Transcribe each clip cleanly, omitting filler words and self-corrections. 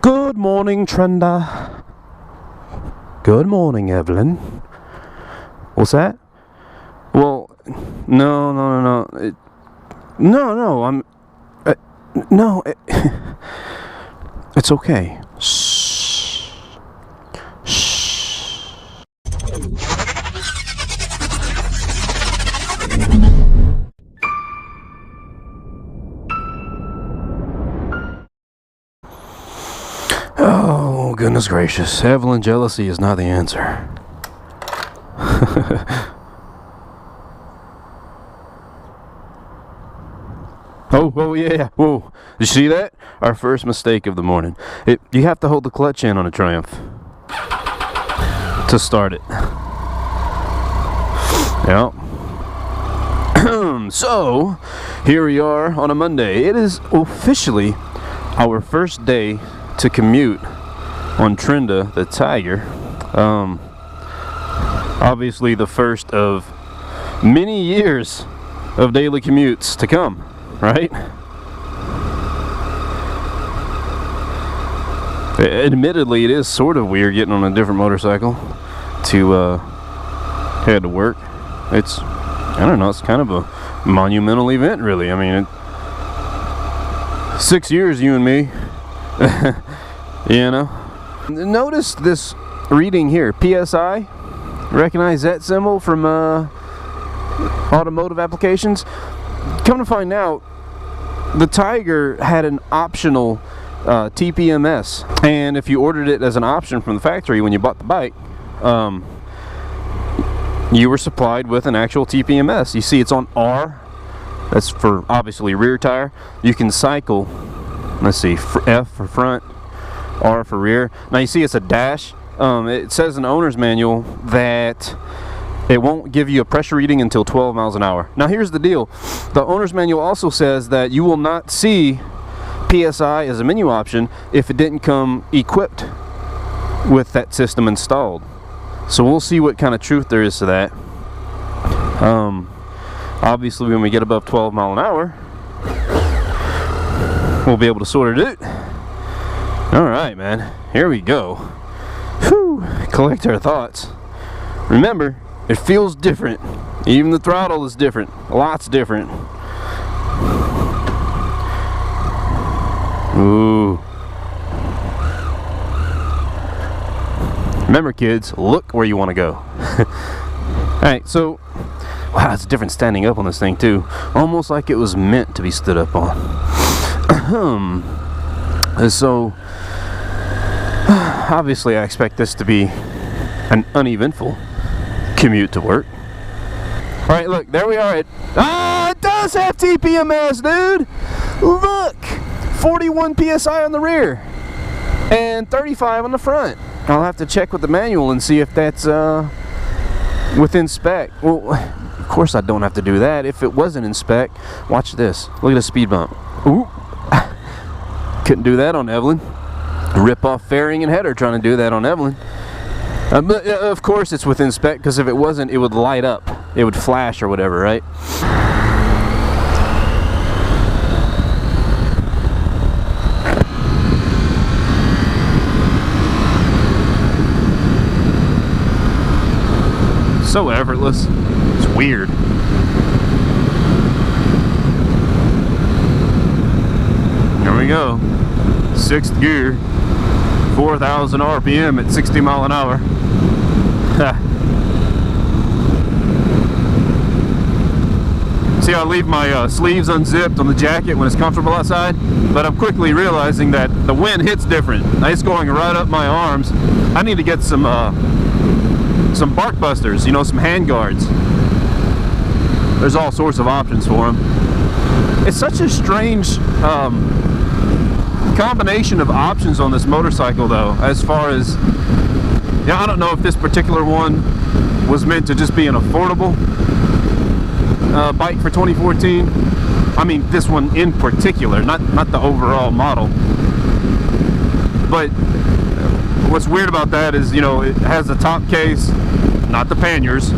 Good morning, Trenda. Good morning, Evelyn. What's that? Well, no. No, I'm... no, it's okay. Shh. Shh. Oh, goodness gracious. Evelyn, jealousy is not the answer. Oh, yeah. Whoa. Did you see that? Our first mistake of the morning. You have to hold the clutch in on a Triumph to start it. Yep. So, here we are on a Monday. It is officially our first day to commute on Trenda the Tiger. Obviously the first of many years of daily commutes to come, right? Admittedly, it is sort of weird getting on a different motorcycle to head to work. I don't know, it's kind of a monumental event, really. I mean, 6 years, you and me. You know, notice this reading here, PSI. Recognize that symbol from automotive applications? Come to find out, the Tiger had an optional TPMS, and if you ordered it as an option from the factory when you bought the bike, you were supplied with an actual TPMS. You see, it's on R. That's for obviously rear tire. You can cycle. Let's see, F for front, R for rear. Now you see it's a dash. It says in the owner's manual that it won't give you a pressure reading until 12 miles an hour. Now here's the deal. The owner's manual also says that you will not see PSI as a menu option if it didn't come equipped with that system installed. So we'll see what kind of truth there is to that. Obviously when we get above 12 mile an hour, we'll be able to sort it out. Alright, man. Here we go. Whew. Collect our thoughts. Remember, it feels different. Even the throttle is different. Lots different. Ooh. Remember, kids, look where you want to go. Alright, so... wow, it's different standing up on this thing, too. Almost like it was meant to be stood up on. So... obviously I expect this to be an uneventful commute to work. Alright, look, there we are at... ah, it does have TPMS, dude! Look! 41 PSI on the rear and 35 on the front. I'll have to check with the manual and see if that's within spec. Well, of course I don't have to do that. If it wasn't in spec, watch this. Look at the speed bump. Ooh! Couldn't do that on Evelyn. Rip off fairing and header trying to do that on Evelyn. But of course it's within spec, because if it wasn't, it would light up. It would flash or whatever, right? So effortless. It's weird. Here we go. 6th gear. 4,000 RPM at 60 mile an hour. See, I leave my sleeves unzipped on the jacket when it's comfortable outside, but I'm quickly realizing that the wind hits different. It's going right up my arms. I need to get some bark busters, you know, some hand guards. There's all sorts of options for them. It's such a strange combination of options on this motorcycle, though, as far as, yeah, I don't know if this particular one was meant to just be an affordable bike for 2014. I mean, this one in particular, not the overall model. But what's weird about that is, you know, it has the top case, not the panniers,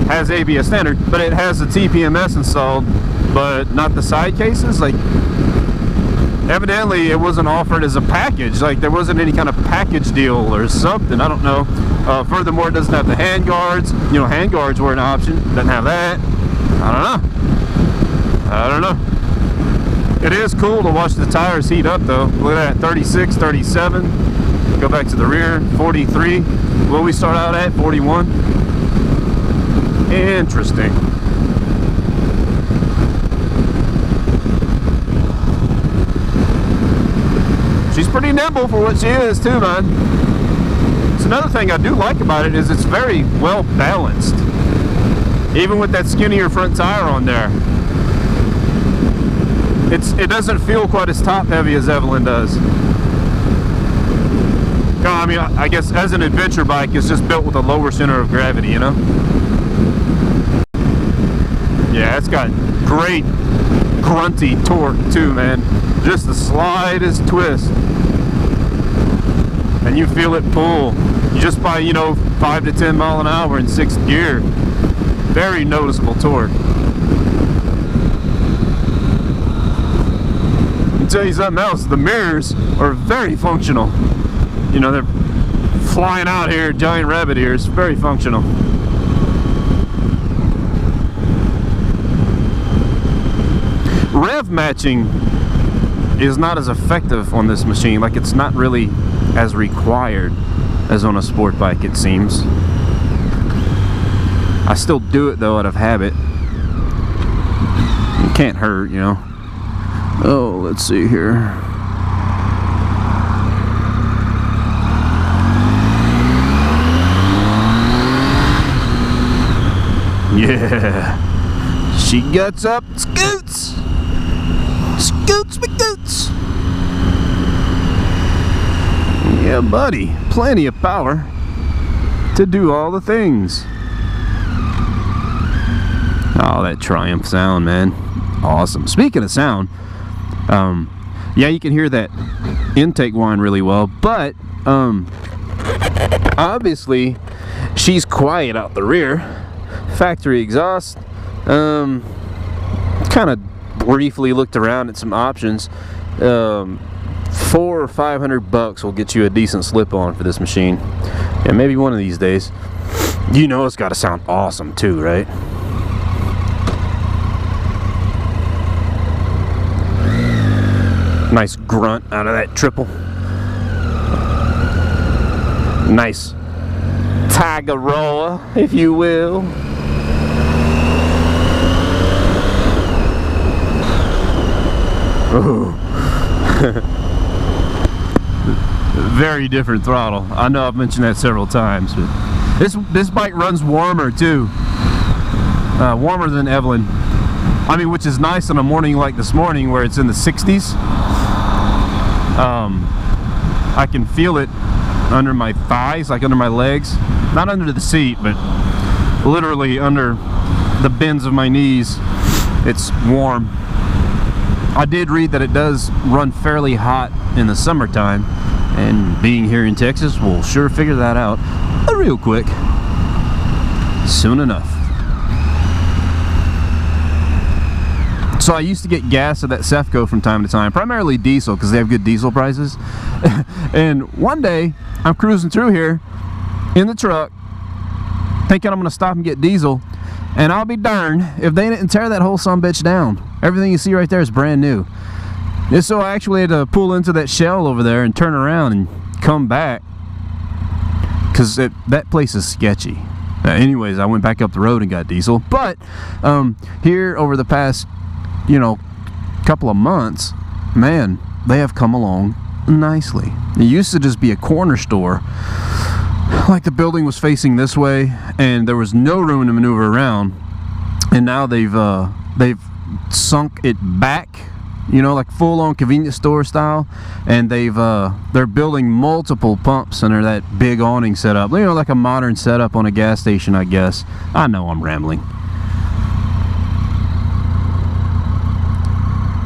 has ABS standard, but it has the TPMS installed, but not the side cases. Like, Evidently, it wasn't offered as a package. Like, there wasn't any kind of package deal or something. I don't know. Furthermore, it doesn't have the hand guards. You know, hand guards were an option. Doesn't have that. I don't know. It is cool to watch the tires heat up, though. Look at that, 36, 37. Go back to the rear, 43. What we start out at, 41. Interesting. She's pretty nimble for what she is too, man. It's another thing I do like about it is it's very well balanced. Even with that skinnier front tire on there. It doesn't feel quite as top heavy as Evelyn does. I mean, I guess as an adventure bike, it's just built with a lower center of gravity, you know? Yeah, it's got great grunty torque too, man. Just the slightest twist and you feel it pull just by, you know, 5 to 10 mile an hour in 6th gear. Very noticeable torque. I'll tell you something else, the mirrors are very functional. You know, they're flying out here, giant rabbit ears, very functional. Rev matching is not as effective on this machine. Like, it's not really as required as on a sport bike, it seems. I still do it though out of habit. It can't hurt, you know. Oh, let's see here. Yeah. She guts up, scoots! Scoots McGoots! Yeah, buddy. Plenty of power to do all the things. Oh, that Triumph sound, man. Awesome. Speaking of sound, yeah, you can hear that intake whine really well, but obviously she's quiet out the rear. Factory exhaust. Kind of briefly looked around at some options. $400 or $500 will get you a decent slip-on for this machine. Yeah, maybe one of these days. You know it's got to sound awesome too, right? Nice grunt out of that triple. Nice tiger roar, if you will. Ooh. Very different throttle. I know I've mentioned that several times, but this bike runs warmer too. Warmer than Evelyn. I mean, which is nice on a morning like this morning where it's in the 60s. I can feel it under my thighs, like under my legs. Not under the seat, but literally under the bends of my knees. It's warm. I did read that it does run fairly hot in the summertime, and being here in Texas, we'll sure figure that out real quick, soon enough. So I used to get gas at that Cefco from time to time, primarily diesel because they have good diesel prices. And one day I'm cruising through here in the truck thinking I'm gonna stop and get diesel, and I'll be darned if they didn't tear that whole sumbitch down. Everything you see right there is brand new. And so I actually had to pull into that shell over there and turn around and come back because that place is sketchy. Anyways, I went back up the road and got diesel. But here over the past, you know, couple of months, man, they have come along nicely. It used to just be a corner store, like the building was facing this way and there was no room to maneuver around, and now they've sunk it back, you know, like full-on convenience store style, and they're building multiple pumps under that big awning setup, you know, like a modern setup on a gas station, I guess. I know I'm rambling.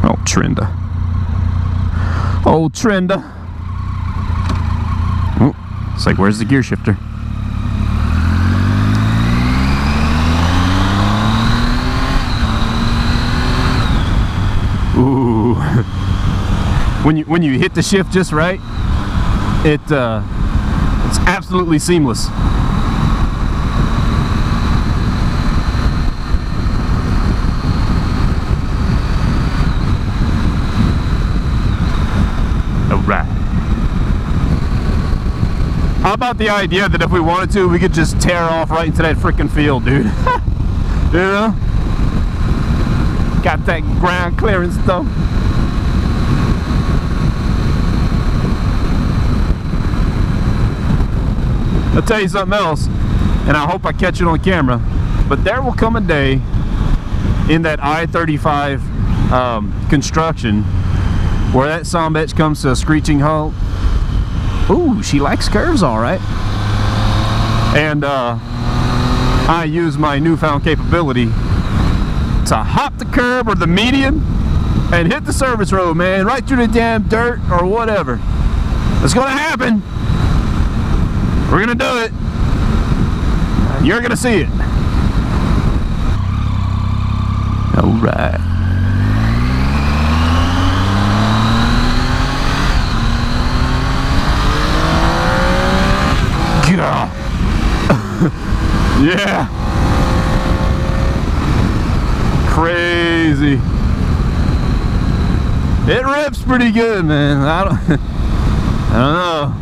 Oh, Trenda. Oh, Trenda. Oh, it's like, where's the gear shifter? Ooh. when you hit the shift just right, it's absolutely seamless. Alright. How about the idea that if we wanted to, we could just tear off right into that freaking field, dude? You know? Got that ground clearance stuff. I'll tell you something else, and I hope I catch it on camera, but there will come a day in that I-35 construction where that sumbitch comes to a screeching halt. Ooh, she likes curves, all right. And I use my newfound capability to hop the curb or the median and hit the service road, man, right through the damn dirt or whatever. It's gonna happen. We're gonna do it. You're gonna see it. All right. Yeah. Crazy. It rips pretty good, man. I don't know.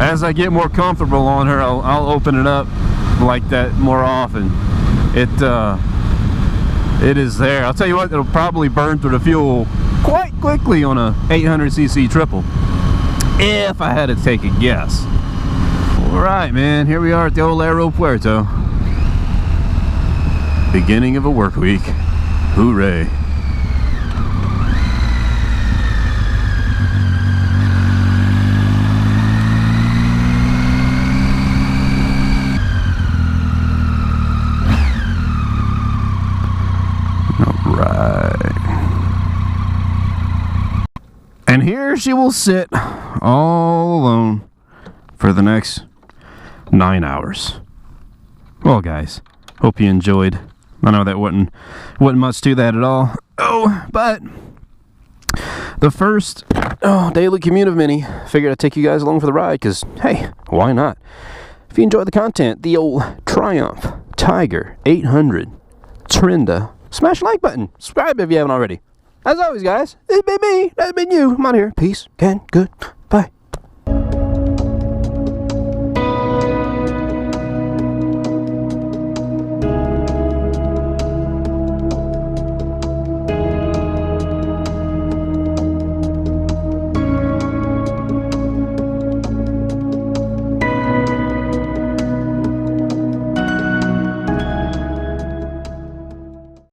As I get more comfortable on her, I'll open it up like that more often. It is there. I'll tell you what, it'll probably burn through the fuel quite quickly on a 800cc triple, if I had to take a guess. Alright, man, here we are at the old Aeropuerto. Beginning of a work week. Hooray. Alright. And here she will sit all alone for the next 9 hours. Well, guys, hope you enjoyed. I know that wasn't much to that at all. Oh, but the first daily commute of many. Figured I'd take you guys along for the ride, because, hey, why not? If you enjoyed the content, the old Triumph Tiger 800 Trenda, smash the like button. Subscribe if you haven't already. As always, guys, it's been me. That's been you. I'm out here. Peace. Good.